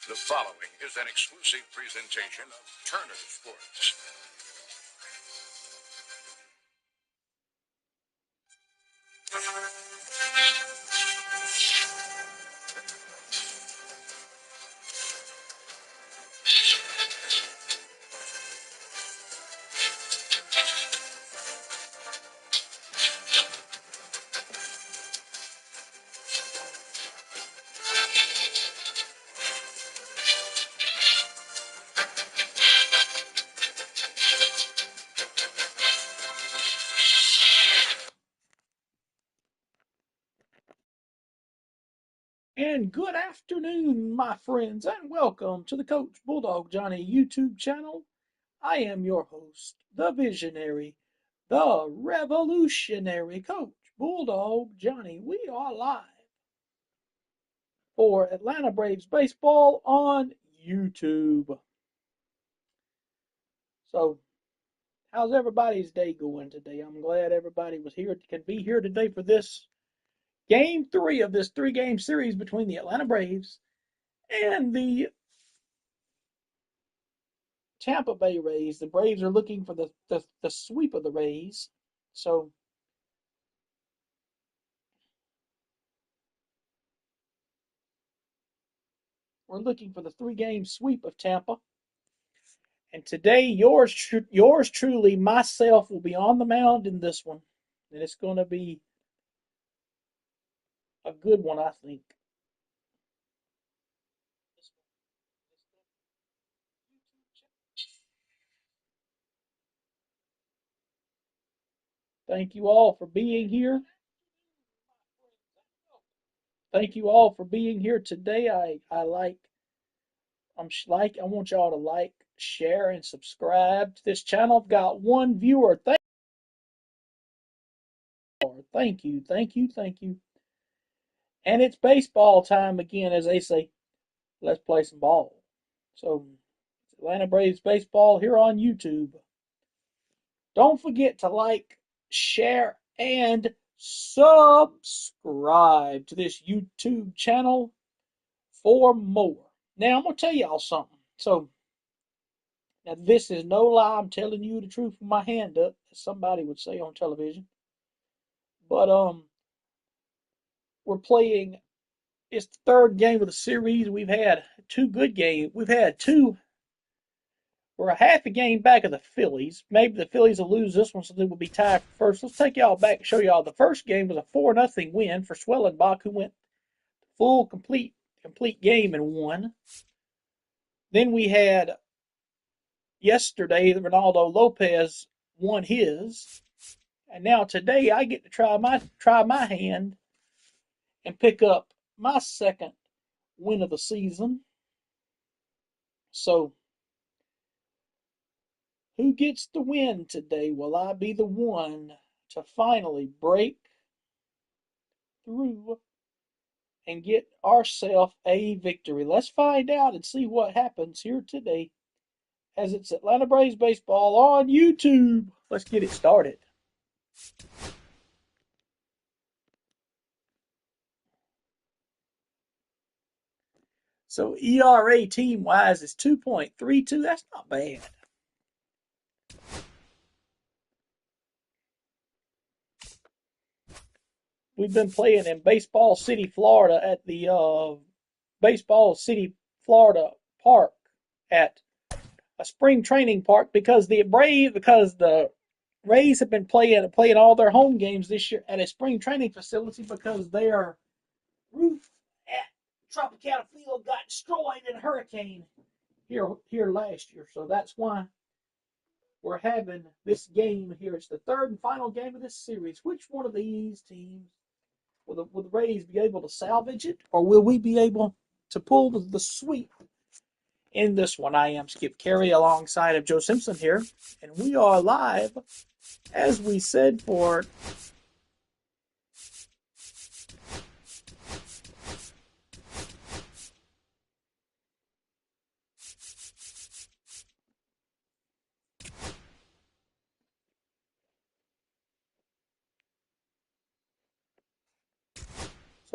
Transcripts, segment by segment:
The following is an exclusive presentation of Turner Sports. And good afternoon, my friends, and welcome to the Coach Bulldog Johnny YouTube channel. I am your host, the visionary, the revolutionary Coach Bulldog Johnny. We are live for Atlanta Braves baseball on YouTube. So, how's everybody's day going today? I'm glad everybody can be here today for this game 3 of this 3-game series between the Atlanta Braves and the Tampa Bay Rays. The Braves are looking for the sweep of the Rays. So we're looking for the 3-game sweep of Tampa. And today, yours truly, myself, will be on the mound in this one. And it's going to be a good one, I think. Thank you all for being here. Thank you all for being here today. I want y'all to like, share, and subscribe to this channel. I've got one viewer. Thank you, thank you, thank you. And it's baseball time again, as they say. Let's play some ball. So, Atlanta Braves baseball here on YouTube. Don't forget to like, share, and subscribe to this YouTube channel for more. Now, I'm going to tell y'all something. So, now this is no lie. I'm telling you the truth with my hand up, as somebody would say on television. But, we're playing. It's the 3rd game of the series. We've had 2 good games. We're a half a game back of the Phillies. Maybe the Phillies will lose this one, so they will be tied for first. Let's take y'all back and show y'all the first game was a 4-0 win for Swellenbach, who went full complete game and won. Then we had yesterday Ronaldo Lopez won his, and now today I get to try my hand and pick up my 2nd win of the season. So, who gets the win today? Will I be the one to finally break through and get ourselves a victory? Let's find out and see what happens here today as it's Atlanta Braves baseball on YouTube. Let's get it started. So ERA team-wise is 2.32. That's not bad. We've been playing in Baseball City, Florida at the Baseball City, Florida park at a spring training park because the Rays have been playing all their home games this year at a spring training facility because their roof at Tropicana Field got destroyed in a hurricane here last year. So that's why we're having this game here. It's the 3rd and final game of this series. Which one of these teams will the Rays be able to salvage it, or will we be able to pull the sweep in this one? I am Skip Carey alongside of Joe Simpson here, and we are live, as we said, for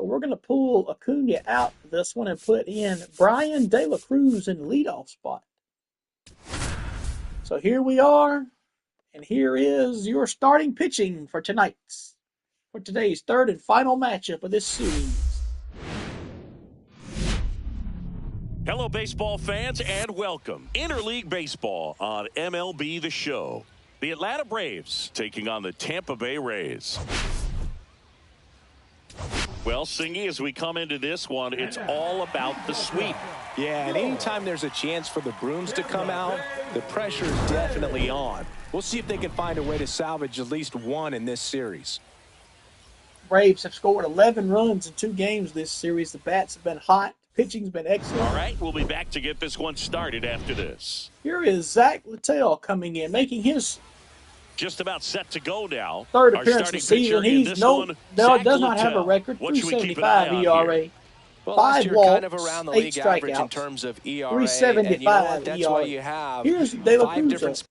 So we're going to pull Acuna out of this one and put in Brian De La Cruz in leadoff spot. So here we are, and here is your starting pitching for today's third and final matchup of this series. Hello, baseball fans, and welcome. Interleague Baseball on MLB The Show. The Atlanta Braves taking on the Tampa Bay Rays. Well, Singy, as we come into this one, it's all about the sweep. Yeah, and anytime there's a chance for the brooms to come out, the pressure is definitely on. We'll see if they can find a way to salvage at least one in this series. Braves have scored 11 runs in 2 games this series. The bats have been hot. Pitching's been excellent. All right, we'll be back to get this one started after this. Here is Zach Littell coming in, making his just about set to go now. third appearance of the season. He does not have a record. 3.75 ERA. Well, 5 walks, kind of around the 8 league average in strikeouts. terms of ERA. 3.75 you know what? That's ERA. why you have Here's De La 5 Cruz. different.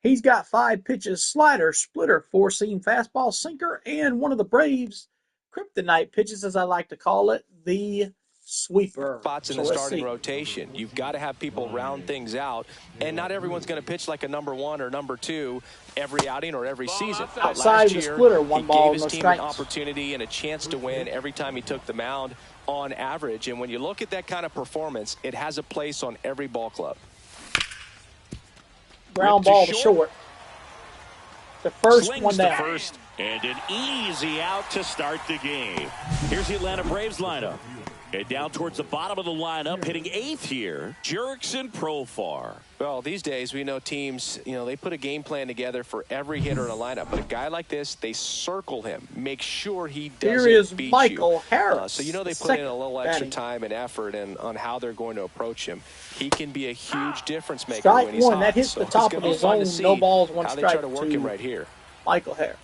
He's got 5 pitches: slider, splitter, 4-seam fastball, sinker, and one of the Braves' kryptonite pitches, as I like to call it, the sweeper. Spots in the starting rotation. You've got to have people round things out, and not everyone's going to pitch like a number 1 or number 2 every outing or every season. Outside the splitter, 1 ball, he gave no his team strikes. an opportunity and a chance to win every time he took the mound on average. And when you look at that kind of performance, it has a place on every ball club. Ground ball to short. The first Swings one down. First, and an easy out to start the game. Here's the Atlanta Braves lineup. And down towards the bottom of the lineup, hitting 8th here, Jurickson Profar. Well, these days we know teams, they put a game plan together for every hitter in a lineup. But a guy like this, they circle him, make sure he doesn't Here is beat Michael you. Harris. So they put in a little extra time and effort on how they're going to approach him. He can be a huge difference maker Strike when he's one. hot. That hits the top of the zone. No balls, 1 how strike. they try to work him right here. Michael Harris.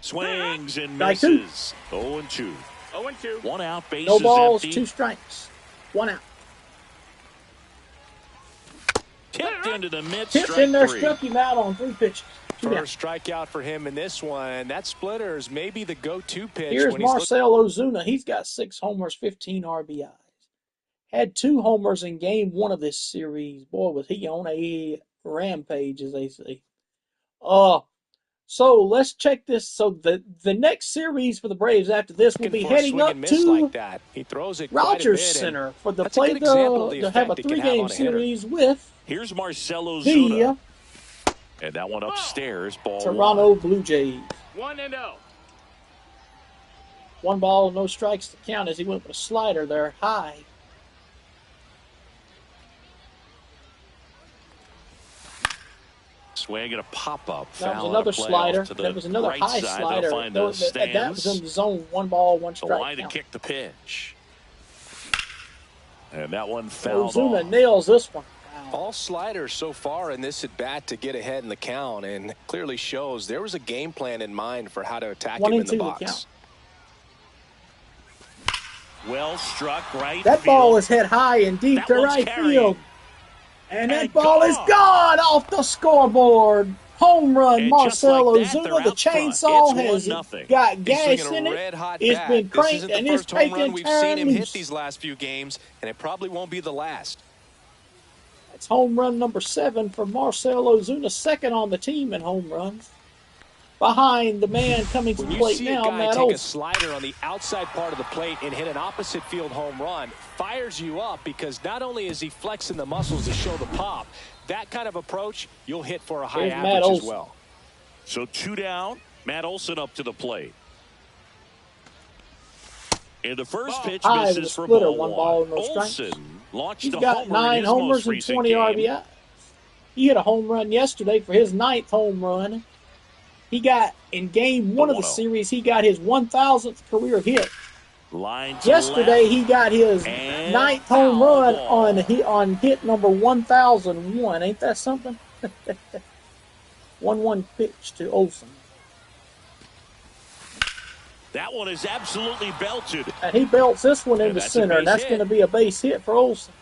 Swings and Strike misses. 0-2. 0-2. 1 out, bases No balls, empty. 2 strikes. 1 out. Tipped into the mid. Tipped in there, struck him out on 3 pitches. First strikeout for him in this one. That splitter is maybe the go-to pitch. Here's when he's Marcell Ozuna. He's got 6 homers, 15 RBIs. Had 2 homers in game 1 of this series. Boy, was he on a rampage, as they say. So let's check this. So the next series for the Braves after this will be heading up to like that. He throws it Rogers Center for the play to have a 3-game series with here's Marcell Ozuna. the And that one upstairs, ball Toronto 1. Blue Jays. 1-0. 1 ball, no strikes to count as he went with a slider there high. Swing and a pop-up. That was another slider. That was another high slider. That was in the zone. 1 ball, 1 strike. The line to kick the pitch. And that one fouled off. Ozuna nails this one. All sliders so far in this at-bat to get ahead in the count, and clearly shows there was a game plan in mind for how to attack him in the box. Well struck right That field. ball is hit high and deep to right field. And that ball is gone off the scoreboard. Home run, Marcell Ozuna. The chainsaw has got gas in it. It's been cranked and it's taking We've seen him hit loose. these last few games, and it probably won't be the last. That's home run number 7 for Marcell Ozuna, second on the team in home runs. Behind the man coming to the plate now, Matt Take a Olson. slider on the outside part of the plate and hit an opposite field home run, fires you up because not only is he flexing the muscles to show the pop, that kind of approach you'll hit for a high average as well. So 2 down, Matt Olson up to the plate. And the first pitch misses for ball 1 ball, no strikes. Olson launched He's a got homer 9 in his homers most and recent 20 game. RBI. He hit a home run yesterday for his 9th home run. He got, in game 1 of the series, he got his 1,000th career hit. Yesterday, he got his 9th home run on hit number 1,001. Ain't that something? 1-1 pitch to Olson. That one is absolutely belted. And he belts this one into center, and that's going to be a base hit for Olson.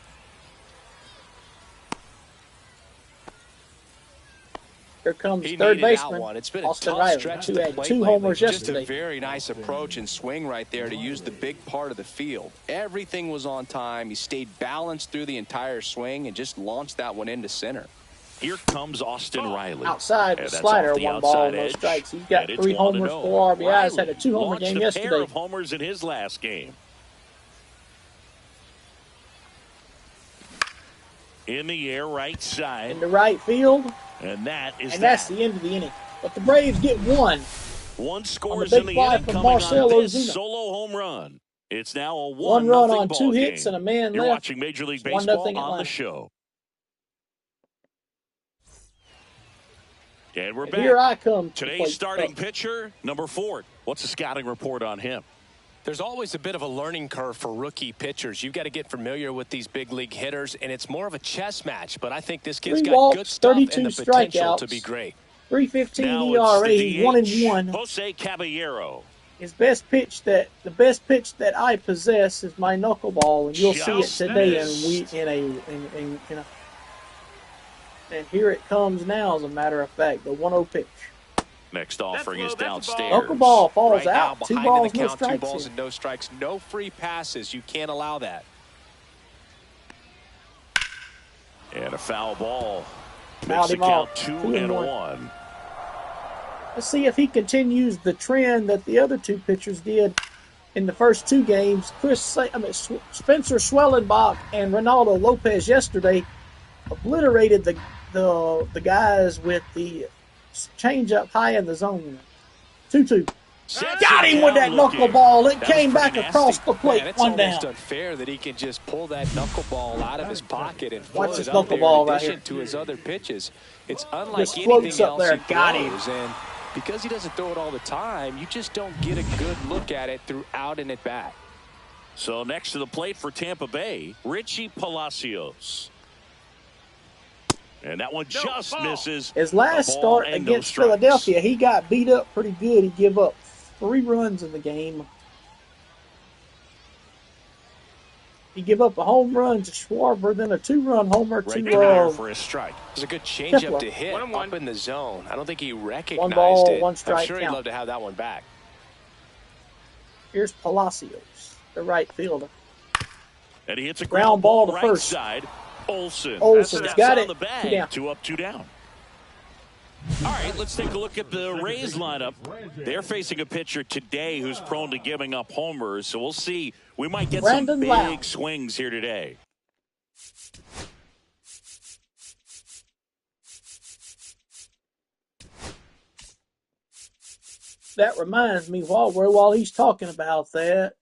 Here comes He third needed that baseman one. It's been a Austin tough Riley, stretch who at the had plate 2 lately. homers Just yesterday. a very nice approach and swing right there to use the big part of the field. Everything was on time. He stayed balanced through the entire swing and just launched that one into center. Here comes Austin Riley. Outside the slider, 1 ball, no strikes. He's got 3 homers, 4 RBIs. Had a 2-homer game yesterday. Pair of homers in his last game. In the air, right side. In the right field. And that's the end of the inning. But the Braves get 1. 1 scores on in the fly inning from coming Marcell on this Ozuna. solo home run. It's now a 1 run on 2 ball hits game. and a man You're left. watching Major League It's Baseball 1-0 on the show. And we're back. Here I come. Today's starting pitcher, number 4. What's the scouting report on him? There's always a bit of a learning curve for rookie pitchers. You've got to get familiar with these big league hitters, and it's more of a chess match. But I think this kid's got good stuff and the potential to be great. 3.15 ERA, he's 1-1. Jose Caballero. The best pitch that I possess is my knuckleball, and you'll see it today. And here it comes now. As a matter of fact, the 1-0 pitch. Next offering is downstairs. Knuckleball falls right out. Now, 2 balls, no strikes. 2 balls and no strikes. No free passes. You can't allow that. And a foul ball. Makes the count 2-1. Let's see if he continues the trend that the other 2 pitchers did in the first 2 games. Spencer Schwellenbach and Ronaldo Lopez yesterday obliterated the guys with the changeup high in the zone. 2-2. Got him with that knuckleball. It came back across the plate. It's 1 down. almost unfair that he can just pull that knuckleball out of his pocket and Watch float this it up there knuckleball in right addition here. to his other pitches. It's unlike Just floats anything up else there. he Got him. throws. And because he doesn't throw it all the time, you just don't get a good look at it throughout an at-bat. So next to the plate for Tampa Bay, Richie Palacios. And that one just misses. His last start against Philadelphia, he got beat up pretty good. He gave up 3 runs in the game. He gave up a home run to Schwarber, then a 2-run homer to for a strike. It was a good changeup to hit up in the zone. I don't think he recognized 1 ball, it. 1 strike. I'm sure he'd count. love to have that one back. Here's Palacios, the right fielder. And he hits a ground ball to right first. Side. Olsen's got it. On the bag. 2 down. 2 up, 2 down. All right, let's take a look at the Rays lineup. They're facing a pitcher today who's prone to giving up homers, so we'll see. We might get some big swings here today. That reminds me, while he's talking about that,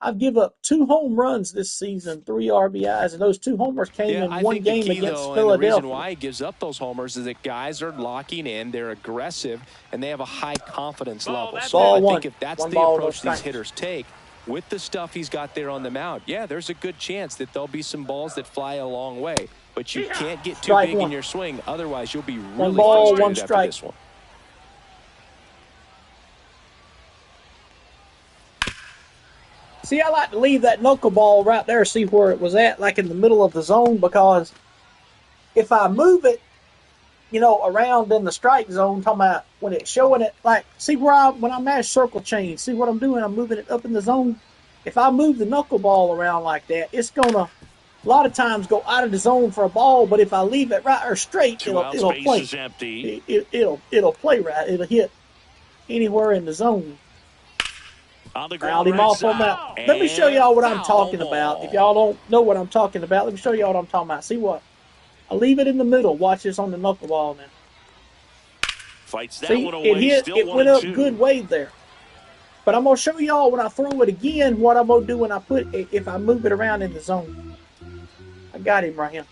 I've given up 2 home runs this season, 3 RBIs, and those 2 homers came in one game against Philadelphia. And the reason why he gives up those homers is that guys are locking in, they're aggressive, and they have a high confidence level. So I think if that's the approach these hitters take, with the stuff he's got there on the mound, yeah, there's a good chance that there'll be some balls that fly a long way. But you can't get too big in your swing, otherwise you'll be really frustrated after this one. See, I like to leave that knuckleball right there, see where it was at, like in the middle of the zone, because if I move it, around in the strike zone, talking about when it's showing it, like, see where when I mash circle change, see what I'm doing? I'm moving it up in the zone. If I move the knuckleball around like that, it's going to, a lot of times, go out of the zone for a ball, but if I leave it right or straight, it'll play. Empty. It'll play right. It'll hit anywhere in the zone. Fouled him off on that. Let me show y'all what I'm talking about. If y'all don't know what I'm talking about, let me show y'all what I'm talking about. See what? I leave it in the middle. Watch this on the knuckleball now. Fights that See, one away. it hit. It went up good wave there. But I'm gonna show y'all when I throw it again what I'm gonna do when I put it, if I move it around in the zone. I got him right here.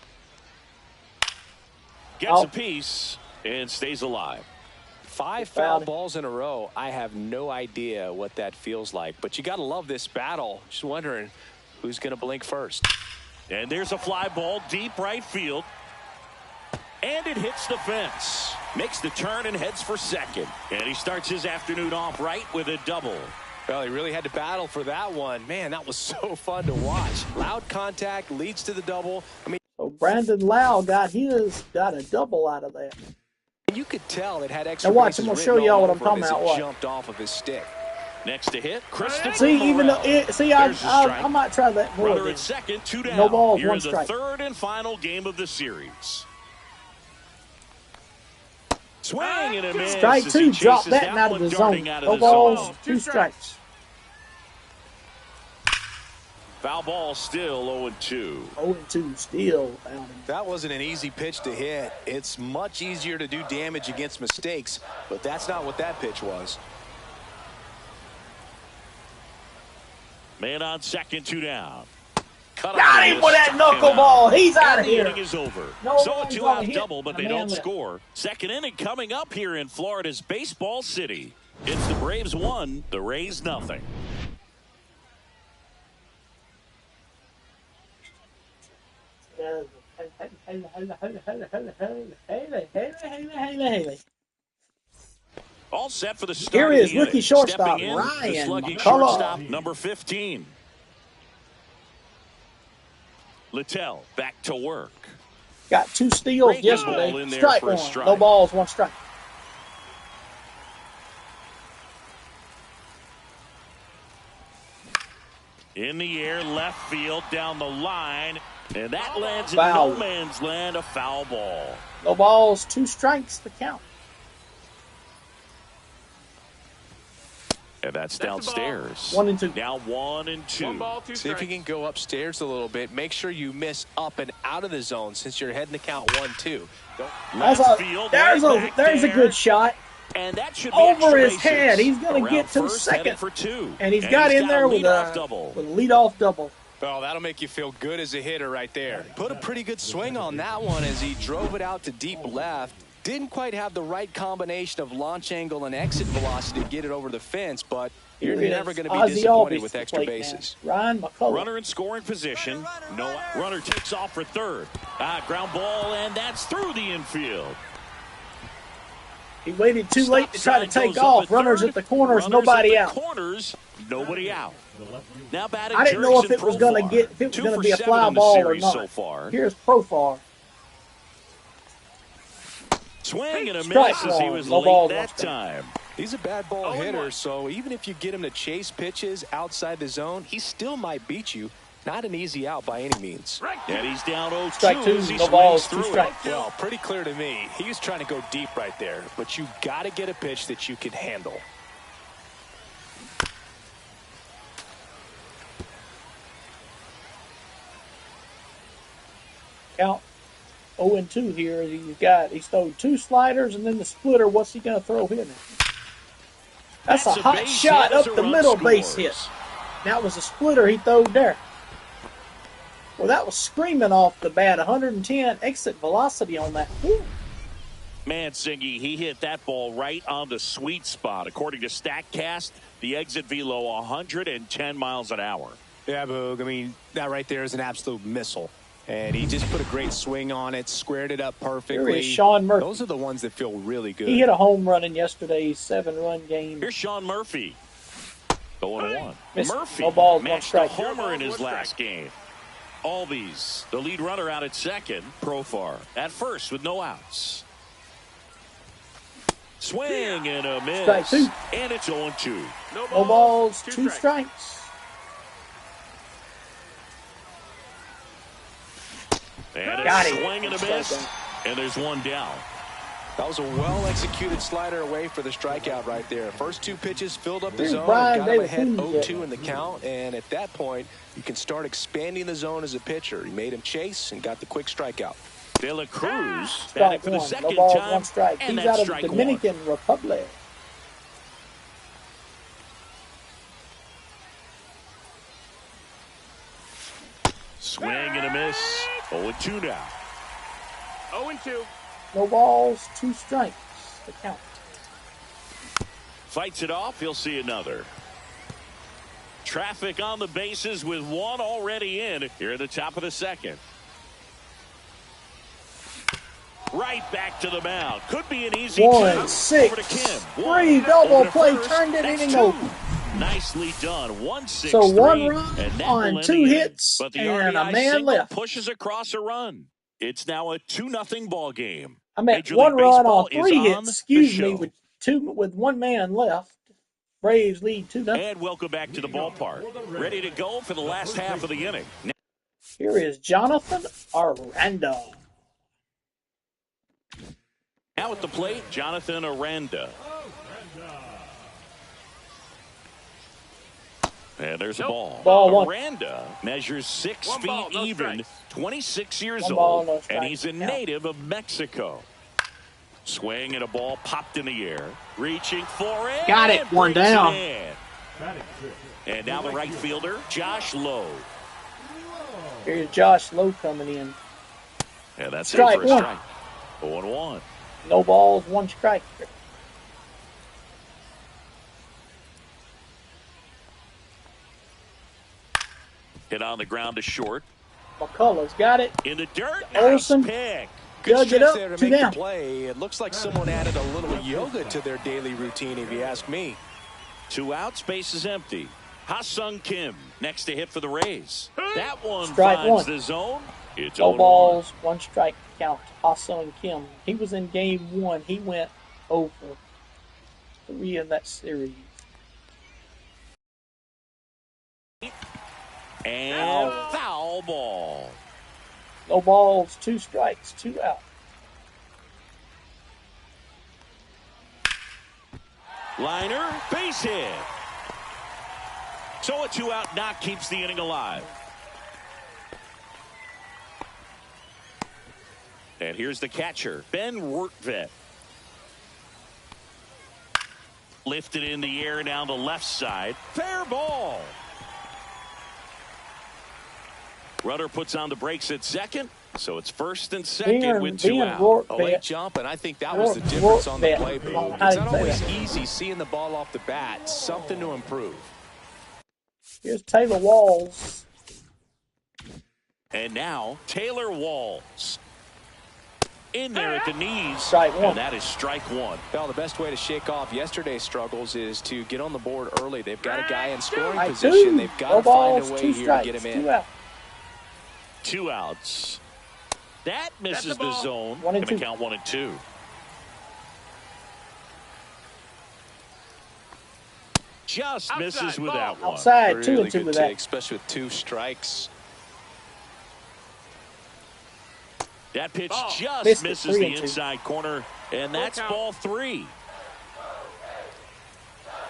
Gets a piece and stays alive. 5 foul balls in a row. I have no idea what that feels like, but you got to love this battle. Just wondering who's going to blink first. And there's a fly ball deep right field. And it hits the fence. Makes the turn and heads for second. And he starts his afternoon off right with a double. Well, he really had to battle for that one. Man, that was so fun to watch. Loud contact leads to the double. So Brandon Lau got a double out of that. You could tell it had extra. Now watch, I'm gonna show y'all what I'm talking about. What? Jumped off of his stick. Next to hit, Christopher. See, even though I might try that more. Runner at second, 2 down. No balls, Here 1 in the strike. third and final game of the series. Swing and a miss. Strike 2, drop that and out of the zone. No balls, 2 strikes. Foul ball still 0-2. 0-2 still. That wasn't an easy pitch to hit. It's much easier to do damage against mistakes, but that's not what that pitch was. Man on second, 2 down. Got him with that knuckleball. He's out of here. Inning is over. No So a 2-out double, but they don't left. score. Second inning coming up here in Florida's Baseball City. It's the Braves 1, the Rays nothing. All set for the start. Here is of the rookie inning. shortstop Stepping in, Ryan the slugging McCullough. shortstop number 15. Littell back to work. Got 2 steals Great ball yesterday. in there Strike for a 1. strike. No balls, 1 strike. In the air, left field, down the line. And that lands in Foul. no man's land, a foul ball. No balls, 2 strikes to count. And that's downstairs. 1 and 2. Now 1 and 2. 1 ball, 2 See if strikes. you can go upstairs a little bit. Make sure you miss up and out of the zone since you're heading to count 1-2. There's a good shot. And that should be Over his bases. head. He's going to Around get to first, headed second. for 2. And he's got in there with a leadoff double. Well, that'll make you feel good as a hitter right there. Put a pretty good swing on that one as he drove it out to deep left. Didn't quite have the right combination of launch angle and exit velocity to get it over the fence, but you're never going to be disappointed with extra bases. Ryan McCullough. Runner in scoring position. No runner takes off for third. Ground ball, and that's through the infield. He waited too late to try to take off. Runners at the corners, nobody out. Corners, nobody out. Now batting. I didn't know if it was going to be a fly ball or not. So far. Here's Profar. Swing and a Strike miss as he one. was No late ball, that time. He's a bad ball hitter, so even if you get him to chase pitches outside the zone, he still might beat you. Not an easy out by any means. And he's down 0-2. Strike 2, as he no balls, swings 2 through it. strikes. Well, pretty clear to me. He was trying to go deep right there, but you got to get a pitch that you can handle. Count 0-2 here. He's thrown 2 sliders and then the splitter. What's he going to throw here? That's a hot base shot hit as up a the run middle base scores. hit. That was a splitter he throwed there. Well, that was screaming off the bat. 110 exit velocity on that. Woo. Man, Singy, he hit that ball right on the sweet spot. According to StatCast, the exit velo 110 miles an hour. Yeah, Boog. I mean, that right there is an absolute missile. And he just put a great swing on it, squared it up perfectly. Here is Sean Murphy. Those are the ones that feel really good. He hit a home run in yesterday's 7-run game. Here's Sean Murphy. 0-1. Missed. Murphy No balls, 1 matched a strike. homer in his last game. Albies, the lead runner out at second. Profar at first with no outs. Swing and a miss. Strike 2. And it's 0-2. No balls, 2 strikes. And a Got him. swing and a miss. And there's 1 down. That was a well-executed slider away for the strikeout right there. First 2 pitches filled up the Here's zone, Brian got him ahead Davis. 0-2 in the count, and at that point, you can start expanding the zone as a pitcher. He made him chase and got the quick strikeout. De La Cruz Strike batting for the 1. second No balls, time. 1 strike. And He's that's out of strike the 1. Dominican Republic. Swing and a miss. 0-2 now. 0-2. No balls, 2 strikes. The count. Fights it off. He'll see another. Traffic on the bases with 1 already in here at the top of the second. Right back to the mound. Could be an easy 1, 2. 6, Over to Kim. 3 double Over to play. first. Turned it That's inning 2. over. Nicely done. 1-6-3. So 1 run and that on will end 2 the inning. hits But the and RBI a man single left. pushes across a run. It's now a 2-0 ball game. I'm at Major 1 League run on Baseball 3 is hits. on Excuse the me, show. with 1 man left. Braves lead 2-0. And welcome back to the ballpark. Ready to go for the last half of the inning. Here is Jonathan Aranda. Now at the plate, Jonathan Aranda. And there's a ball. Ball 1. Aranda measures 6 1 feet ball, no even, strikes. 26 years 1 ball, old, no and strikes. he's a native of Mexico. Swing and a ball popped in the air. Reaching for it. Got it. 1 down. And now the right fielder, Josh Lowe. Here's Josh Lowe coming in. And that's Strike it for a 1. strike. 0-1. No balls, 1 strike. Hit on the ground to short. McCullough's got it. In the dirt. Olsen. Nice pick. Good Dug it stretch up, there to 2 make down. the play. It looks like someone added a little yoga to their daily routine, if you ask me. 2 out, space is empty. Ha-Sung Kim next to hit for the Rays. That one Strike finds 1. the zone. It's No 0-1. balls, 1 strike count. Ha-Sung Kim. He was in game 1. He went over 3 in that series. And foul ball. No balls, 2 strikes, 2 out. Liner, base hit. So a 2-out knock keeps the inning alive. And here's the catcher, Ben Wertvet. Lifted in the air down the left side. Fair ball. Rudder puts on the brakes at second. So it's first and second with 2 out. A late jump, and I think that was the difference on the play. It's not always easy seeing the ball off the bat. Something to improve. Here's Taylor Walls. And now Taylor Walls. In there at the knees. Strike 1. And that is strike 1. Well, the best way to shake off yesterday's struggles is to get on the board early. They've got a guy in scoring Strike position. 2. They've got No to find balls, a way 2 here strikes, to get him 2 in. out. 2 outs. That misses That's the the ball. zone. 1 and Gonna 2. count 1 and 2. Just Outside, misses with ball. that one. Outside, 2 Really and 2 good with take, that. especially with 2 strikes. That pitch Ball. just Missed it, misses 3 the and 2. inside corner, and that's count. ball 3.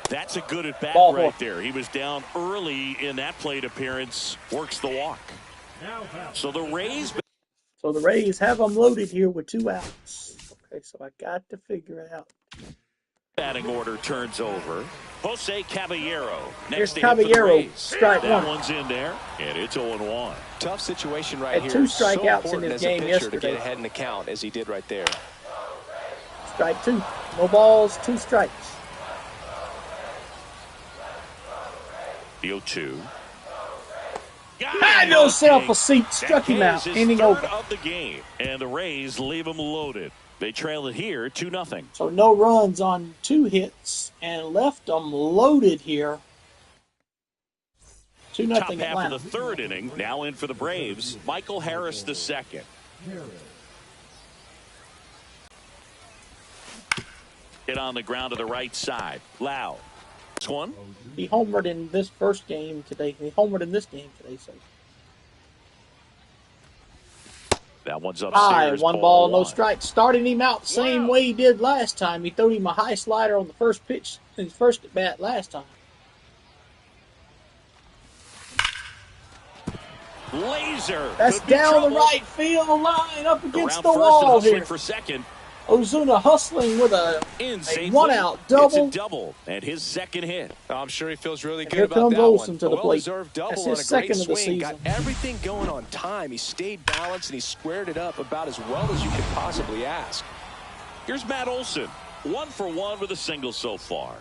That's a good at bat Ball right 4. there. He was down early in that plate appearance. Works the walk. So the Rays have them loaded here with 2 outs. Okay, so I got to figure it out. batting order turns over. Jose Caballero Here's next to hit for the Caballero, Rays. strike That 1. one's in there, and it's 0-1. Tough situation right Had here. 2 So strikeouts in important this as a game pitcher to yesterday. get ahead in the count as he did right there. Strike 2. No balls, 2 strikes. The 0-2. Had yourself a seat. Struck him out. Inning over. Of the game, and the Rays leave him loaded. They trail it here 2-0. So no runs on 2 hits and left them loaded here. 2-0 Top half Atlanta. of the 3rd inning. Now in for the Braves, Michael Harris II. Hit on the ground to the right side. Loud. This one. He homered in this first game today. He homered in this game today. So That one's high, upstairs. 1 ball, no 1. strikes. Started him out the same way he did last time. He threw him a high slider on the first pitch, his first at bat last time. Laser. That's Could be down the trouble. right field line up against Around the first wall and hustling here. for second. Ozuna hustling with a Safely. 1-out It's double. a double, and his second hit. I'm sure he feels really good Here about comes that Olsen one. to the A plate. well-deserved double That's on his a great second of the swing. season. Got everything going on time. He stayed balanced and he squared it up about as well as you could possibly ask. Here's Matt Olson. 1 for 1 with a single so far.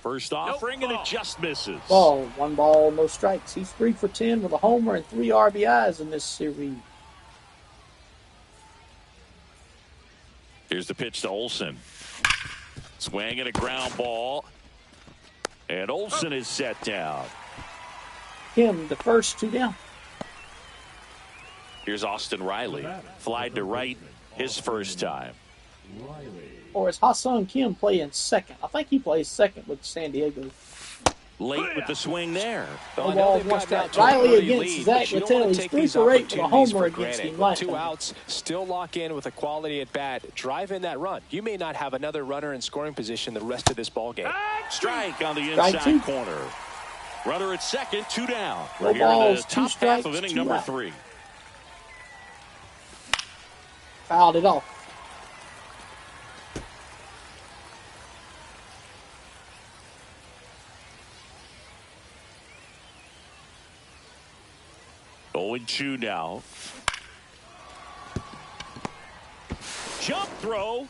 First offering, and it just misses. Ball, 1 ball, no strikes. He's 3 for 10 with a homer and 3 RBIs in this series. Here's the pitch to Olsen. Swing and a ground ball. And Olsen is set down. Him, the first 2 down. Here's Austin Riley. Flied to right his first time. Or is Ha-Seong Kim playing second? I think he plays second with San Diego. Late with the swing there. No ball, one strike. Riley against Zach Littell. He's 3 for 8 with a homer against him last time. 2 outs, still lock in with a quality at bat. Drive in that run. You may not have another runner in scoring position the rest of this ball game. Strike on the inside corner. Runner at second, 2 down. No We're here in balls, the 2 top strikes, half of inning 2 number out. 3. Fouled it off. Oh, and 2 now. Jump throw.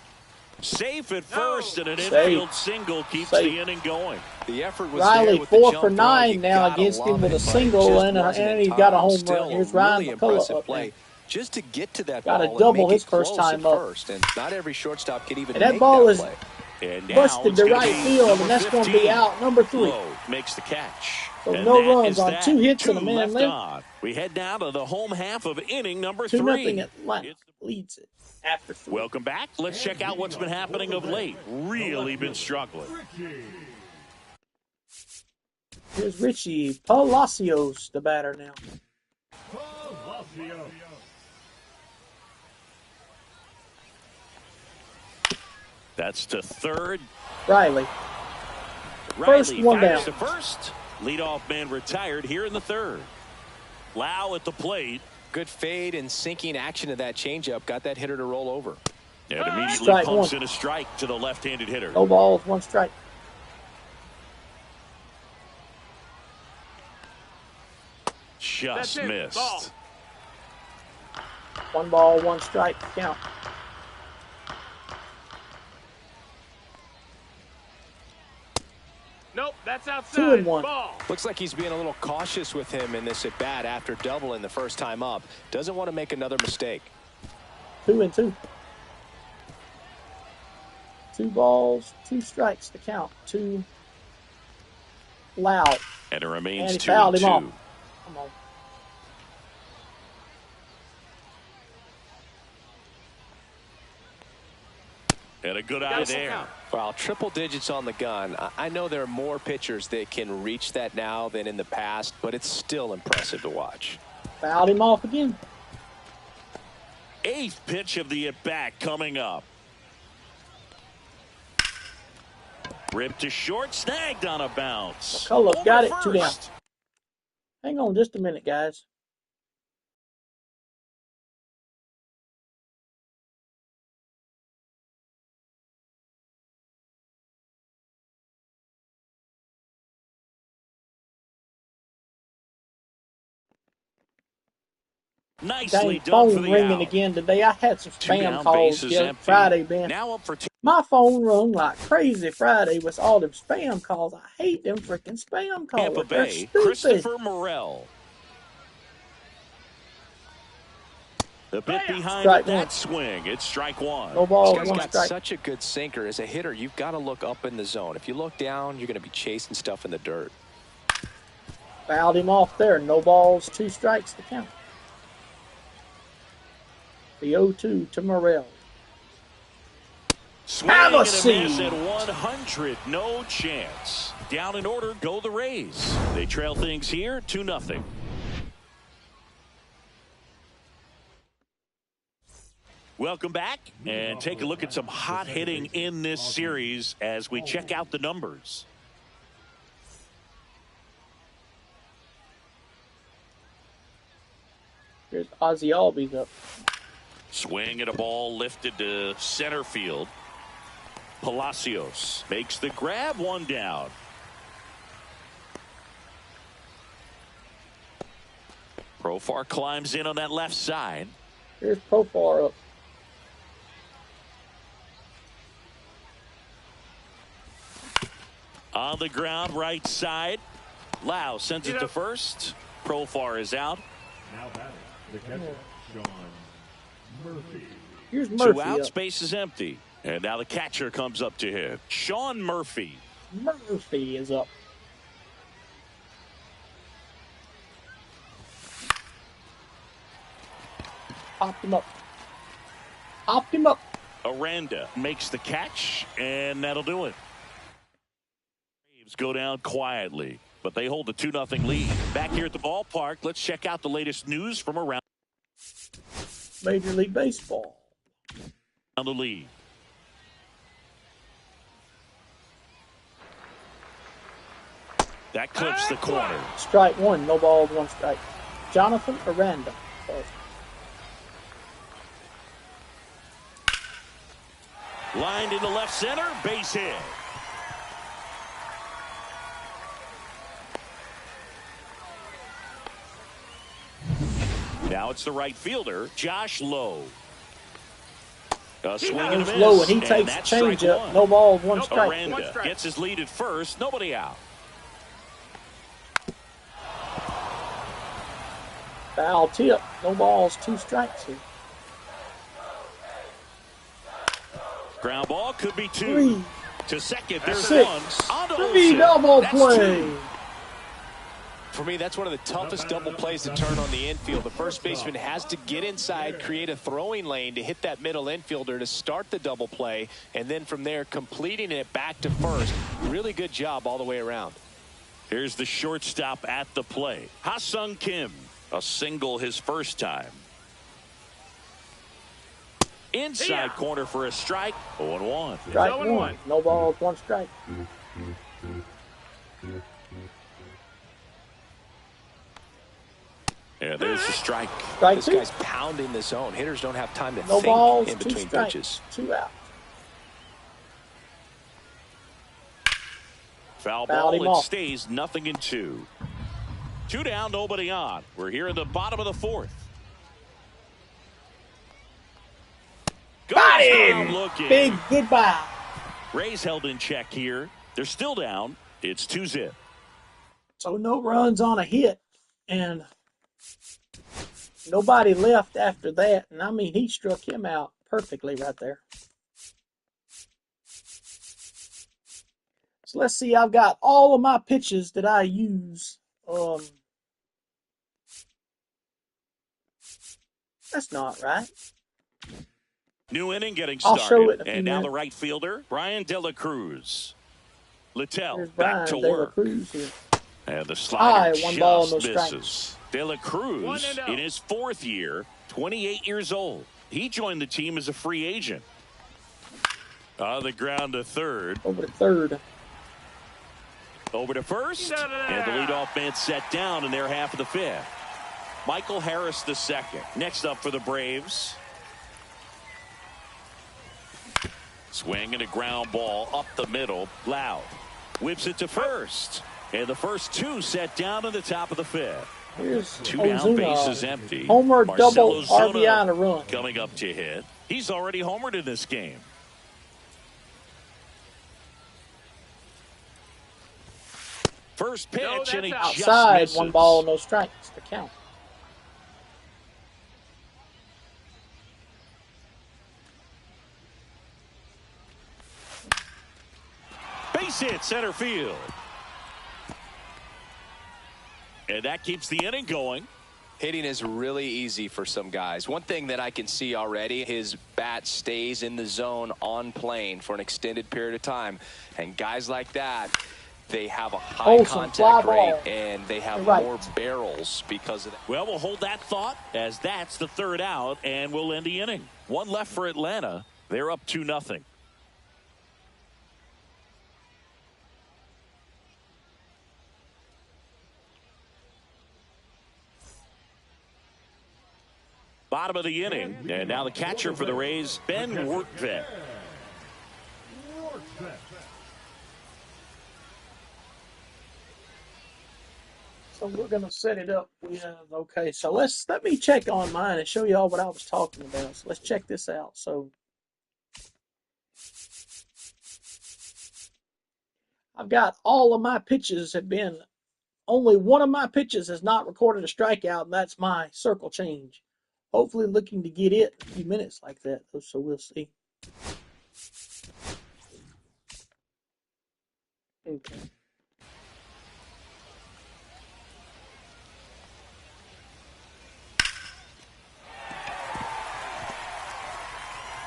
Safe at first, and an infield single keeps the inning going. The effort was Riley there with 4 the for jump 9 throw. now against him with a single and he's got a home run. Here's Ryan McCullough up there. Just to get to that got ball a double and make his it first close time at up. first, and not every shortstop can even And that make ball that is play. And now busted to it's gonna right be field, and that's number going to be 15. out. Number 3. Lowe makes the catch. So And no that runs is on that. 2 hits and a 2 man left left. on. We head down to the home half of inning number 2-0 3. Atlanta leads it after 3. Welcome back. Let's check out what's been happening of late. Really been struggling. Here's Richie Palacios, the batter now. That's to third. Riley. Riley one fires down. to first. Leadoff man retired here in the 3rd. Lau at the plate. Good fade and sinking action of that changeup got that hitter to roll over. And immediately Strike pumps 1. in a strike to the left-handed hitter. No balls, 1 strike. Just missed. Ball. 1 ball, 1 strike count. Nope, that's outside. 2 and 1. Ball. Looks like he's being a little cautious with him in this at bat after doubling the first time up. Doesn't want to make another mistake. 2 and 2. 2 balls, 2 strikes to count. 2 loud. And it And remains he 2-2. fouled him off. Come on. And a good eye there. Well, triple digits on the gun. I know there are more pitchers that can reach that now than in the past, but it's still impressive to watch. Fouled him off again. 8th pitch of the at-bat coming up. Ripped to short, snagged on a bounce. McCullough got it, 2 down. First. Hang on just a minute, guys. Nicely Dang, done for phone the ringing out. again today. I had some 2 spam down, calls bases yesterday, empty. Friday, Ben. Now up for 2. My phone rung like crazy Friday with all them spam calls. I hate them freaking spam calls. Tampa They're Bay, stupid. Christopher Morel. The bit behind Strike that 1. swing. It's strike 1. No ball, This guy's 1 got strike. such a good sinker. As a hitter, you've got to look up in the zone. If you look down, you're going to be chasing stuff in the dirt. Fouled him off there. No balls, 2 strikes to count. The 0-2 to Morel. Swing Have a and a miss seat. at 100. No chance. Down in order go the Rays. They trail things here 2-0. Welcome back and take a look at some hot hitting in this series as we check out the numbers. Here's Ozzy Albies up. Swing at a ball lifted to center field. Palacios makes the grab, 1 down. Profar climbs in on that left side. Here's Profar up. On the ground, right side. Lau sends it to first. Profar is out. Now batting, the catcher, Sean Murphy. Here's Murphy 2 out, up. space is empty. And now the catcher comes up to him. Sean Murphy. Murphy is up. Popped him up. Popped him up. Aranda makes the catch, and that'll do it. Braves go down quietly, but they hold a 2-0 lead. Back here at the ballpark, let's check out the latest news from around Major League Baseball. the league. That clips the corner. Strike one. No balls, one strike. Jonathan Aranda. Lined into left center, base hit. Now it's the right fielder, Josh Lowe. A swing and a miss. Low, and he takes a changeup. No balls, one strike. Aranda gets his lead at first, nobody out. Foul tip. No balls, 2 strikes here. Ground ball could be 2. 3. To second, there's 6. 1. On to 3 Olsen. double That's play. 2. For me, that's one of the toughest double plays to turn on the infield. The first baseman has to get inside, create a throwing lane to hit that middle infielder to start the double play, and then from there completing it back to first. Really good job all the way around. Here's the shortstop at the plate. Ha-Sung Kim, a single his first time. Inside corner for a strike. 0-1. Strike 1. No balls, 1 strike. Yeah, there's the strike. Strike This 2. guy's pounding the zone. Hitters don't have time to No think balls, in 2 between strikes. pitches. 2 out. Foul Fouled him ball, it off. stays 0-2. 2 down, nobody on. We're here in the bottom of the 4th. Got Goes him! down looking. Big goodbye. Rays held in check here. They're still down. It's 2-0. So no runs on a hit, and nobody left after that. And I mean, he struck him out perfectly right there. So let's see. I've got all of my pitches that I use. That's not right. New inning getting I'll started. show it in a few And now the minutes. right fielder, Brian De La Cruz. Littell Here's back Brian to De La work. Cruz here. And the slider One ball, no just strikes. misses. De La Cruz in his 4th year, 28 years old. He joined the team as a free agent. On the ground to third. Over to third. Over to first. And the leadoff man set down in their half of the 5th. Michael Harris the second. Next up for the Braves. Swing and a ground ball up the middle. Loud. Whips it to first. And the first 2 set down in the top of the 5th. Here's 2 down, Ozuna. bases empty. Homer, Marcell double, Ozuna RBI, and a run. coming up to hit. He's already homered in this game. First pitch, and he just Outside, misses. 1 ball, no strikes to count. Base hit, center field. And that keeps the inning going. Hitting is really easy for some guys. One thing that I can see already, his bat stays in the zone on plane for an extended period of time. And guys like that, they have a high contact rate and they have more barrels because of that. Well, we'll hold that thought as that's the 3rd out, and we'll end the inning. 1 left for Atlanta. They're up 2-0. Bottom of the inning, and now the catcher for the Rays, Ben Workvet. So we're gonna set it up with okay. So let me check on mine and show y'all what I was talking about. So let's check this out. So I've got all of my pitches have been. Only one of my pitches has not recorded a strikeout, and that's my circle change. Hopefully looking to get it in a few minutes like that, so we'll see. Okay.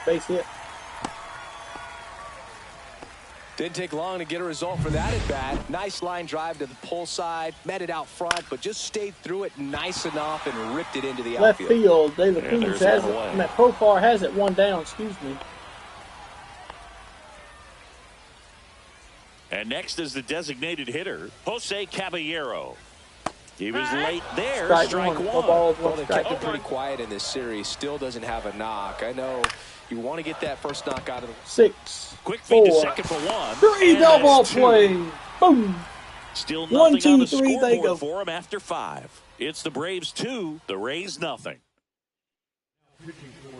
base hit. Didn't take long to get a result for that at bat. Nice line drive to the pull side, met it out front, but just stayed through it nice enough and ripped it into the Left outfield. field, De La Cruz has it. Profar has it one down, excuse me. And next is the designated hitter, Jose Caballero. He was late there. Strike one. Well, they've kept it pretty quiet in this series. Still doesn't have a knock. I know you want to get that first knock out of the 6. Quick feed to second for 1. 3 double play. Boom. Still nothing 1, 2, on the 3. They go for him after 5. It's the Braves 2, the Rays nothing.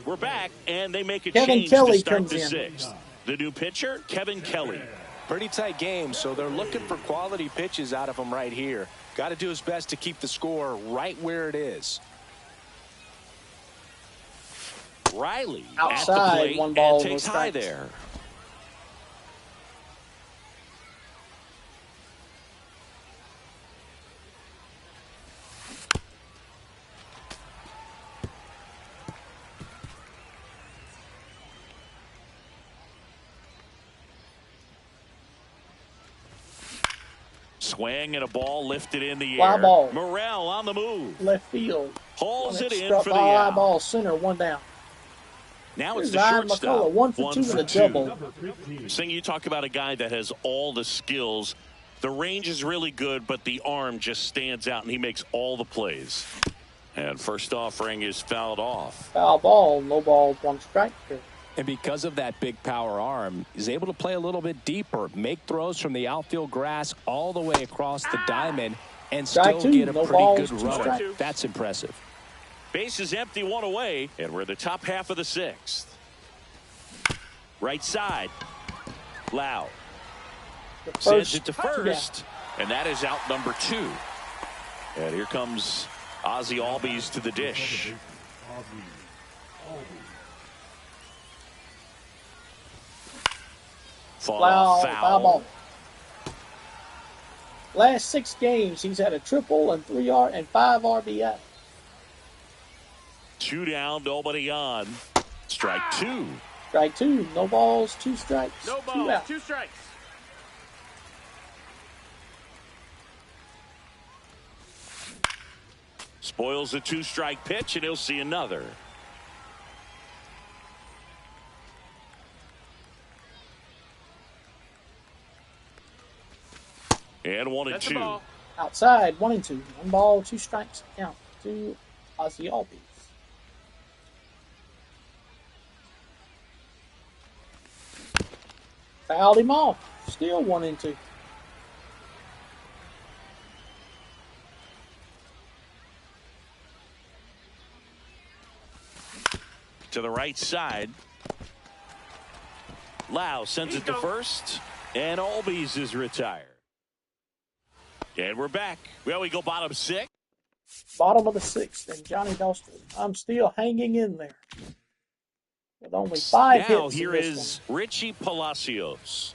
We're back, and they make a change Kelly to start comes the in. 6th. The new pitcher, Kevin Kelly. Pretty tight game, so they're looking for quality pitches out of him right here. Got to do his best to keep the score right where it is. Riley outside, at the plate 1 ball, and takes high strikes. there. Swing and a ball lifted in the Fly air. ball. Morel on the move. Left field. Hauls it in Struck for the by out. ball center, 1 down. Now it's Here's the Ryan shortstop. McCullough, 1 for 2 with a double. Sing, you talk about a guy that has all the skills. The range is really good, but the arm just stands out, and he makes all the plays. And first offering is fouled off. Foul ball, no ball, 1 strike. And because of that big power arm, he's able to play a little bit deeper, make throws from the outfield grass all the way across the diamond, and Strike still 2, get a no pretty balls, good 2 run. strikes. That's impressive. Base is empty, 1 away, and we're in the top half of the 6th. Right side. Lau sends it to first, and that is out number 2. And here comes Ozzie Albies to the dish. Foul ball. Foul. Last 6 games, he's had a triple and 5 RBI. 2 down, nobody on. Strike 2. Strike 2, no balls, 2 strikes. No 2 balls, out. 2 strikes. Spoils a 2-strike pitch, and he'll see another. And 1 and That's 2. a ball. Outside, 1 and 2. 1 ball, 2 strikes. Count to Ozzie Albies. Fouled him off. Still 1 and 2. To the right side. Lau sends it to first, and Albies is retired. And we're back. Well, we go bottom 6. Bottom of the 6th, and Johnny Dostal. I'm still hanging in there. With only 5 hits. Now here in this is Richie Palacios.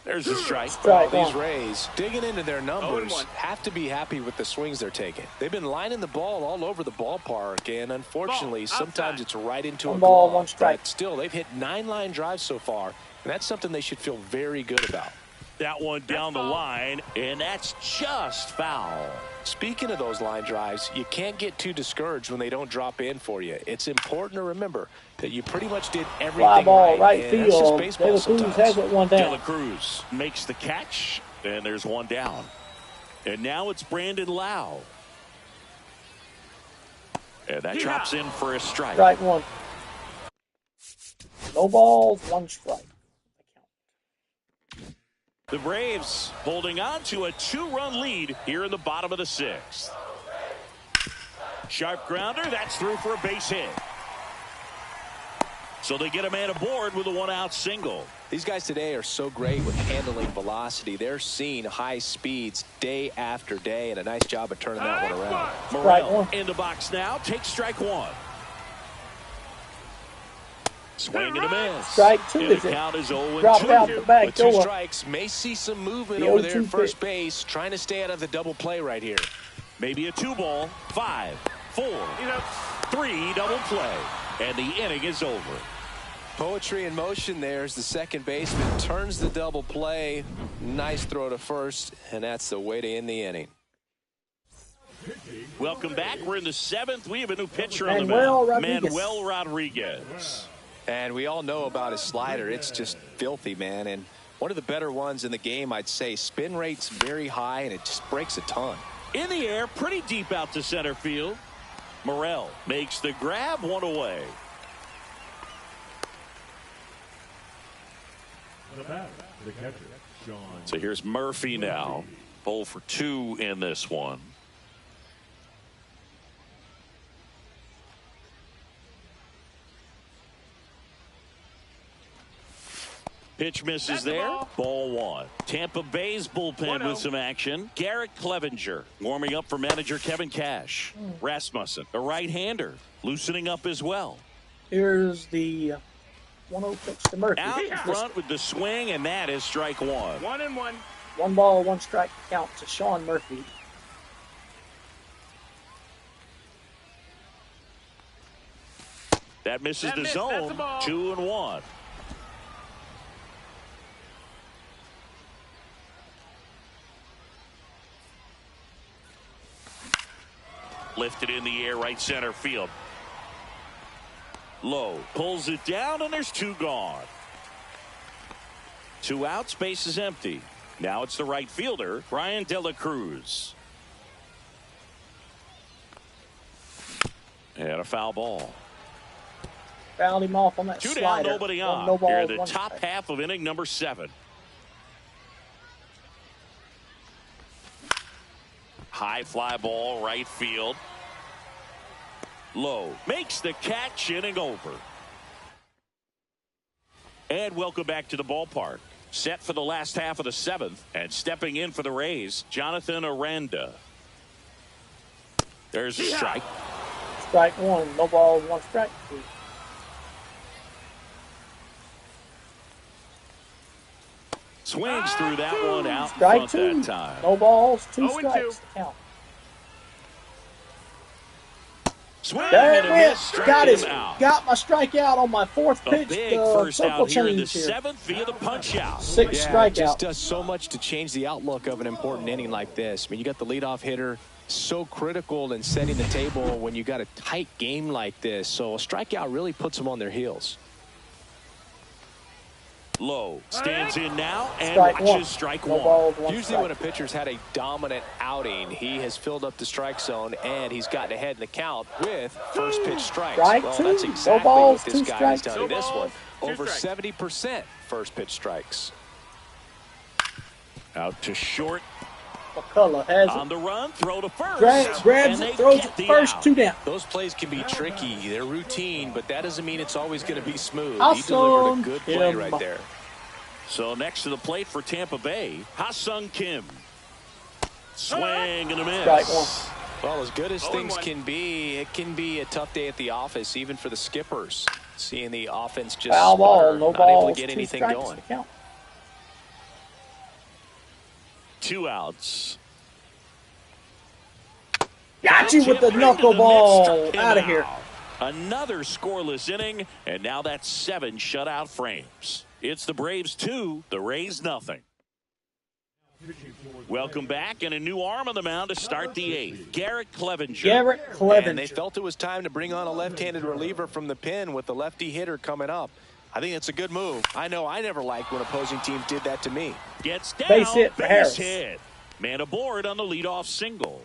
There's a strike. Strike These 1. Rays, digging into their numbers, 0-1. have to be happy with the swings they're taking. They've been lining the ball all over the ballpark, and unfortunately, Ball, sometimes outside. it's right into 1 a ball, glove. 1 strike. But still, they've hit 9 line drives so far, and that's something they should feel very good about. That one down the line, and that's just foul. Speaking of those line drives, you can't get too discouraged when they don't drop in for you. It's important to remember that you pretty much did everything Fly ball, right and that's just field. baseball De La Cruz sometimes. has it 1 De down. La Cruz makes the catch, and there's 1 down. And now it's Brandon Lau. And that drops in for a strike. Strike 1. No balls, 1 strike. The Braves holding on to a 2-run lead here in the bottom of the 6th. Sharp grounder, that's through for a base hit. So they get a man aboard with a 1-out single. These guys today are so great with handling velocity. They're seeing high speeds day after day, and a nice job of turning that one around. Morel in the box now, takes strike 1. Swing and a miss. Strike 2 And is the it. count is 0-2. Dropped out the back With 2 door. strikes, may see some movement The over there 0-2 at first pitch. base, trying to stay out of the double play right here. Maybe a 2 ball. 5, 4. You know, 3 double play, and the inning is over. Poetry in motion there as the second baseman turns the double play. Nice throw to first, and that's the way to end the inning. Welcome back. We're in the 7th. We have a new pitcher on the mound, Manuel Rodriguez. And we all know about his slider. It's just filthy, man. And one of the better ones in the game, I'd say. Spin rate's very high, and it just breaks a ton. In the air, pretty deep out to center field. Morel makes the grab, 1 away. The catcher, Sean. So here's Murphy now. 0 for 2 in this one. Pitch misses there. Ball 1. Tampa Bay's bullpen with some action. Garrett Clevenger warming up for manager Kevin Cash. Rasmussen, a right-hander, loosening up as well. Here's the 1-0 pitch to Murphy. Out in front with the swing, and that is strike 1. 1-1. 1 ball, 1 strike count to Sean Murphy. That misses the zone. 2-1. Lifted in the air, right center field. Low, pulls it down, and there's 2 gone. 2 out, space is empty. Now it's the right fielder, Brian De La Cruz. And a foul ball. Fouled him off on that 2 slider. down, nobody on. No ball, Here, the top strike. half of inning number 7. High fly ball, right field. Low makes the catch, inning over. And welcome back to the ballpark. Set for the last half of the 7th, and stepping in for the Rays, Jonathan Aranda. There's a strike. Strike 1, no ball, 1 strike. Swings through that one out Strike front 2. that time. No balls, 2 0-2. strikes to count. Swing There and it a went. miss. Strike Got him it. out. Got my strikeout on my 4th A pitch. big first Circle out here in the change here. 7th via the punch out. 6 Yeah, it strikeout. just does so much to change the outlook of an important inning like this. I mean, you got the leadoff hitter, so critical in setting the table when you got a tight game like this. So a strikeout really puts them on their heels. Low stands in now and Strike watches 1. strike No 1. balls, 1 Usually strike. when a pitcher's had a dominant outing, he has filled up the strike zone and he's gotten ahead in the count with first pitch strikes. Strike Well, 2. that's No exactly balls, what this 2 guy has strikes. done No in this one. balls, 2 Over strikes. 70% first pitch strikes. Out to short. McCullough has On the run, throw to first. grabs and it, they throws get it the first, out. 2 down. Those plays can be tricky. They're routine, but that doesn't mean it's always going to be smooth. I'll He delivered a song good play him. right there. So next to the plate for Tampa Bay, Ha-Sung Kim. Swing and a miss. Strike 1. Well, as good as things 0-1. can be, it can be a tough day at the office, even for the skippers. Seeing the offense just Foul ball, sputter, no not able balls, to get 2 anything strikes going. to count. 2 outs. Got you with the Kim into the knuckleball. mix, struck him Out of here. Another scoreless inning, and now that's 7 shutout frames. It's the Braves 2, the Rays nothing. Welcome back, and a new arm on the mound to start the 8th. Garrett Clevenger. Garrett And they Clevenger. felt it was time to bring on a left-handed reliever from the pen with the lefty hitter coming up. I think it's a good move. I know I never liked when opposing teams did that to me. Gets down, Base hit for Harris. hit. Man aboard on the leadoff single.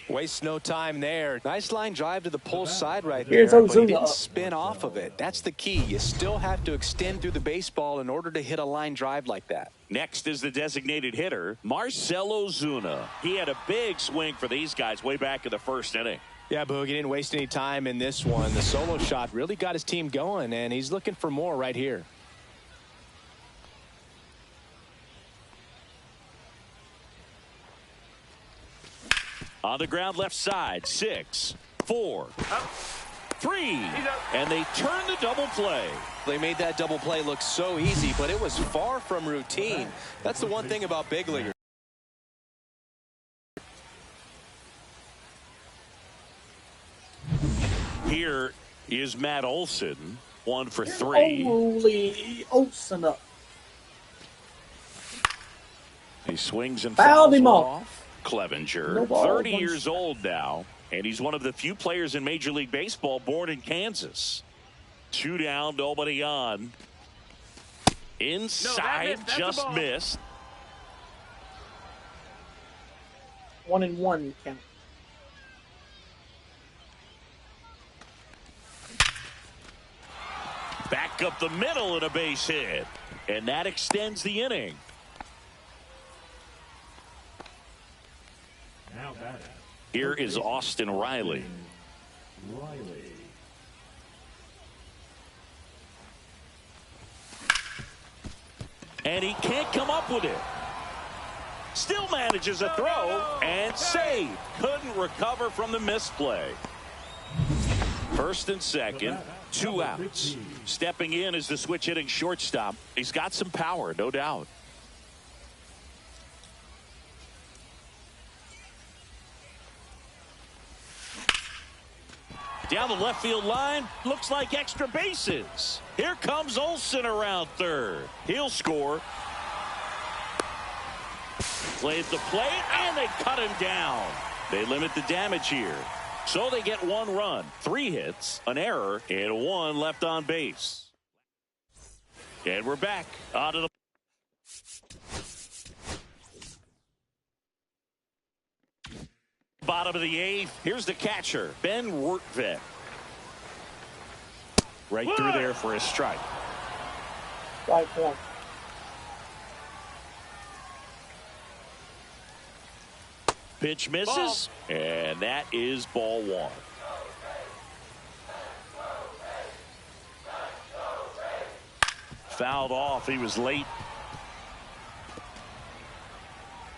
Wastes no time there. Nice line drive to the pull side right Here's there, but he Ozuna didn't up. spin off of it. That's the key. You still have to extend through the baseball in order to hit a line drive like that. Next is the designated hitter, Marcell Ozuna. He had a big swing for these guys way back in the 1st inning. Yeah, Boog, he didn't waste any time in this one. The solo shot really got his team going, and he's looking for more right here. On the ground left side, 6, 4, 3, and they turn the double play. They made that double play look so easy, but it was far from routine. That's the one thing about big leaguers. Here is Matt Olson, 1 for 3. Holy Olson up. He swings and Fouled fouls him off. Clevenger, No ball, 30 one years old now, and he's one of the few players in Major League Baseball born in Kansas. 2 down, nobody on. Inside, just missed. 1-1 count. Back up the middle and a base hit. And that extends the inning. Now batting. Here is Austin Riley. And he can't come up with it. Still manages a throw and save. Couldn't recover from the misplay. First and second, 2 outs. Stepping in is the switch hitting shortstop. He's got some power, no doubt. Down the left field line, looks like extra bases. Here comes Olson around third. He'll score. Played the plate, and they cut him down. They limit the damage here. So they get 1 run, 3 hits, an error, and 1 left on base. And we're back onto the bottom of the 8th. Here's the catcher, Ben Wertvet. Right through there for a strike. Strike 1. Pitch misses, and that is ball 1. Fouled off. He was late.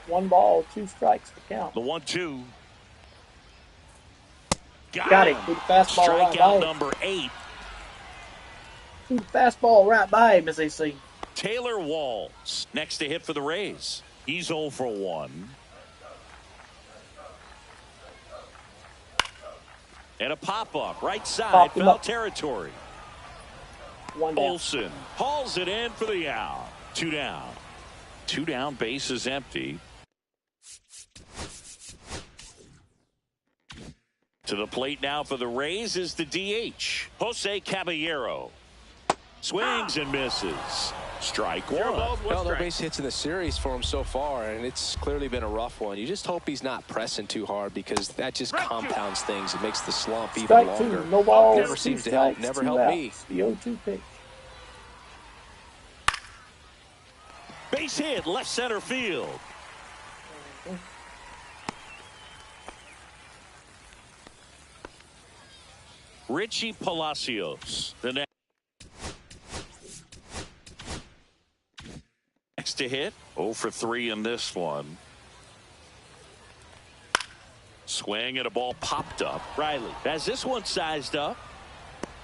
1 ball, 2 strikes to count. The 1-2. Got it. Good fastball right by Strikeout him. number 8. Good fastball right by him, as they say. Taylor Walls next to hit for the Rays. He's 0 for 1. And a pop-up right side, foul territory. 1 down. Olson hauls it in for the out. 2 down. 2 down, base is empty. To the plate now for the Rays is the DH, Jose Caballero. Swings and misses. Strike 1. Well, no base hits in the series for him so far, and it's clearly been a rough one. You just hope he's not pressing too hard, because that just compounds things. It makes the slump even Strike longer. 2. No balls, Never 2 seems to help. strikes, Never 2 helped outs. me. The 0-2 pitch. Base hit, left center field. Richie Palacios, the next to hit. 0 for 3 in this one. Swing and a ball popped up. Riley has this one sized up.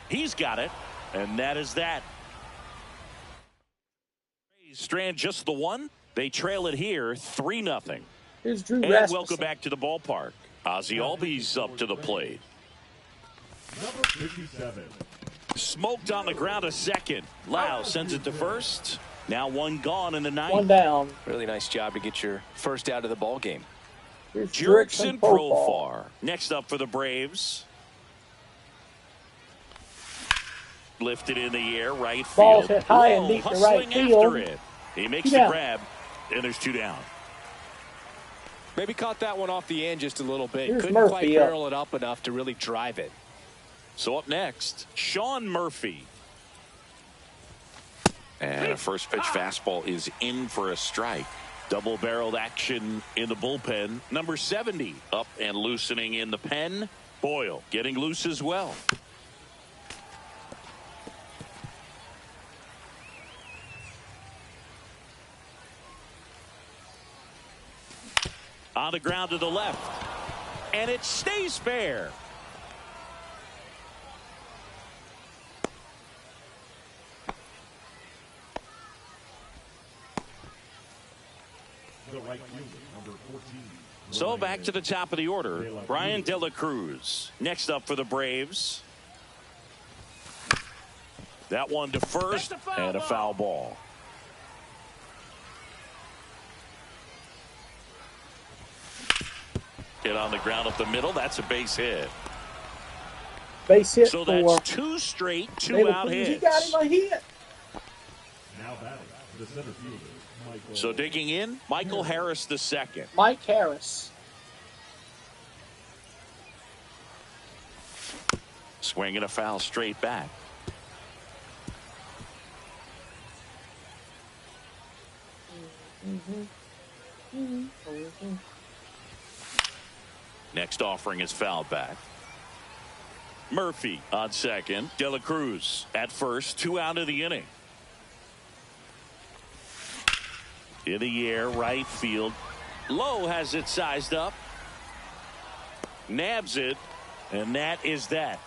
He's got it, and that is that. Strand just the 1. They trail it here 3-0. Here's Drew And Rasmussen. welcome back to the ballpark. Ozzie Albies up to the plate. Number 57. Smoked on the ground a second. Lau sends it to first. Now 1 gone in the 9th. 1 down. Really nice job to get your first out of the ball game. Here's Jurickson Profar. Profar. Next up for the Braves. Lifted in the air, right field. Ball's hit high and Low, deep to right hustling field. after it. He makes 2 the down. grab, and there's 2 down. Maybe caught that one off the end just a little bit. Here's Couldn't Murphy quite up. barrel it up enough to really drive it. So up next, Sean Murphy. And a first pitch fastball is in for a strike. Double-barreled action in the bullpen. Number 70 up and loosening in the pen. Boyle getting loose as well. On the ground to the left. And it stays fair. The right fielder, number 14. So back to the top of the order, Brian De La Cruz. Next up for the Braves, That one to first, and a foul ball. Hit on the ground up the middle. That's a base hit. Base hit so for that's two straight two-out hits. He got him a hit. Now batting, the center fielder, Michael. So digging in, Michael Harris the second. Mike Harris. Swinging a foul straight back. Next offering is fouled back. Murphy on second. De La Cruz at first. 2 out of the inning. In the air, right field. Lowe has it sized up. Nabs it. And that is that.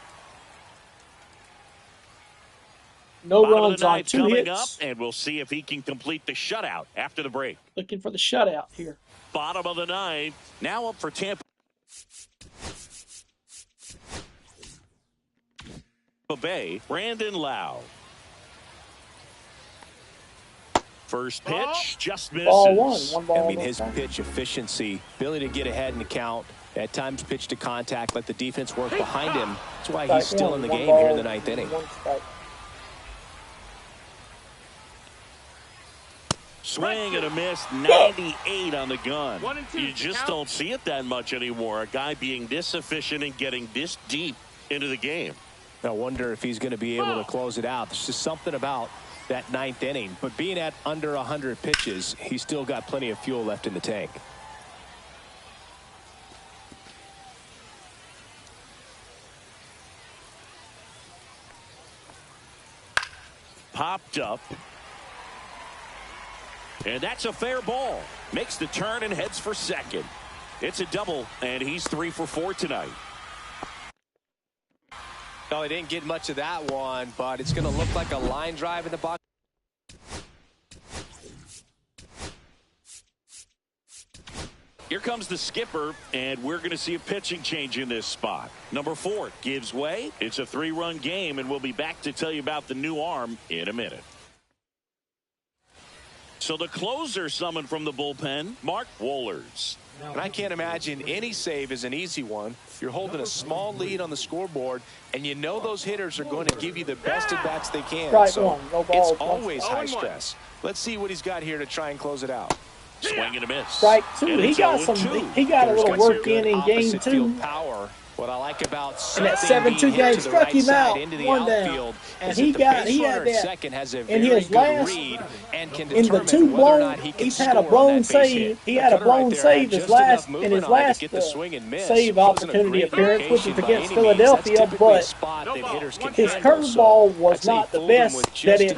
No Bottom runs of the on ninth 2 coming hits. up, and we'll see if he can complete the shutout after the break. Looking for the shutout here. Bottom of the ninth. Now up for Tampa Bay. Brandon Lowe. First pitch just misses. Ball one ball. I mean, his pitch efficiency, ability to get ahead in the count, at times pitch to contact, let the defense work behind him. That's why he's still in the game here in the ninth inning. Swing and a miss, 98 on the gun. You just don't see it that much anymore. A guy being this efficient and getting this deep into the game. I wonder if he's going to be able to close it out. There's just something about that ninth inning. But being at under 100 pitches, he's still got plenty of fuel left in the tank. Popped up. And that's a fair ball. Makes the turn and heads for second. It's a double, and he's 3 for 4 tonight. No, he didn't get much of that one, but it's going to look like a line drive in the box. Here comes the skipper, and we're going to see a pitching change in this spot. Number 4 gives way. It's a 3-run game, and we'll be back to tell you about the new arm in a minute. So the closer summoned from the bullpen, Mark Wohlers. And I can't imagine any save is an easy one. You're holding a small lead on the scoreboard, and you know those hitters are going to give you the best at-bats they can. So it's always high stress. Let's see what he's got here to try and close it out. Swing and a miss. Strike 2. He got some. He got a little work in game 2. Power. What I like about and that 7-2 game struck him out one down, and he had that in his last in the 2 blown. He's had a blown save. He had a blown save in his last save opportunity appearance, which is against Philadelphia. But his curveball was not the best that it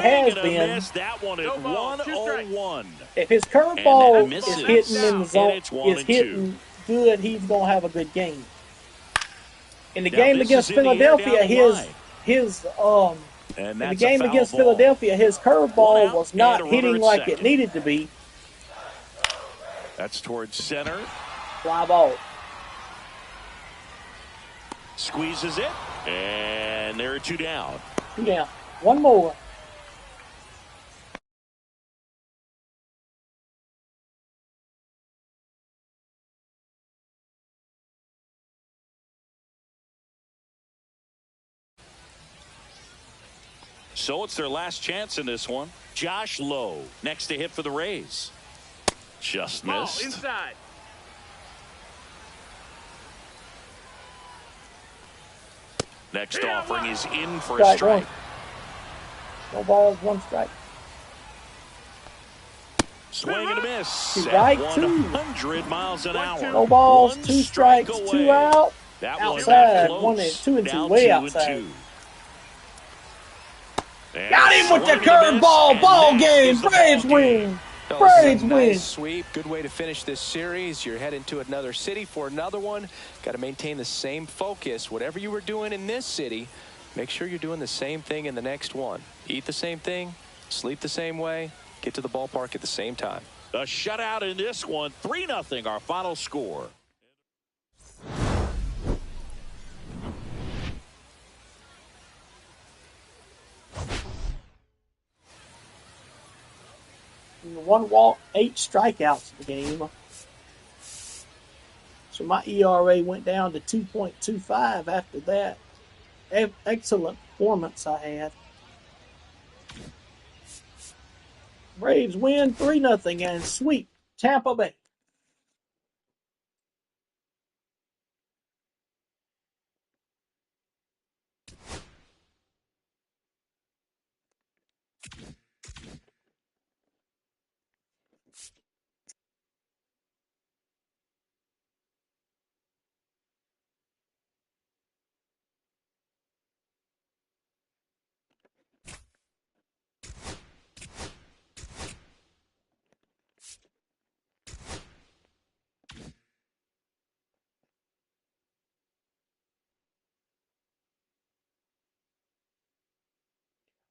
has been. That one at 101. If his curveball is hitting in the zone, is hitting good, he's gonna have a good game. In the game against Philadelphia, his curveball was not hitting like it needed to be. That's towards center. Fly ball. Squeezes it, and there are 2 down. 2 down. One more. So it's their last chance in this one. Josh Lowe next to hit for the Rays. Just missed. Ball inside. Next offering is in for a strike. No balls, 1 strike. Swing and a miss. Strike 100 miles an hour. No balls, 2 strikes, 2 out. That outside, one 2 and 2, down way 2 outside. and 2. Got him with the curveball. Ball game. Braves win. Braves win. Nice sweep. Good way to finish this series. You're heading to another city for another one. Got to maintain the same focus. Whatever you were doing in this city, make sure you're doing the same thing in the next one. Eat the same thing, sleep the same way, get to the ballpark at the same time. A shutout in this one. 3-0 our final score. 1 walk, 8 strikeouts in the game. So my ERA went down to 2.25 after that. Excellent performance I had. Braves win 3-0 and sweep Tampa Bay.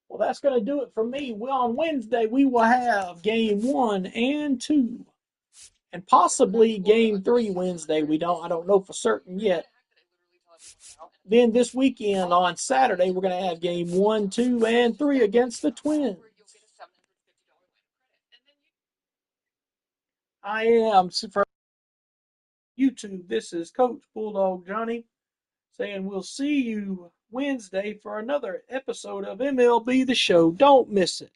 Well, that's going to do it for me. Well, on Wednesday, we will have game 1 and 2. And possibly game 3 Wednesday. I don't know for certain yet. Then this weekend on Saturday, we're going to have game 1, 2, and 3 against the Twins. I am for YouTube. This is Coach Bulldog Johnny saying we'll see you Wednesday for another episode of MLB The Show. Don't miss it.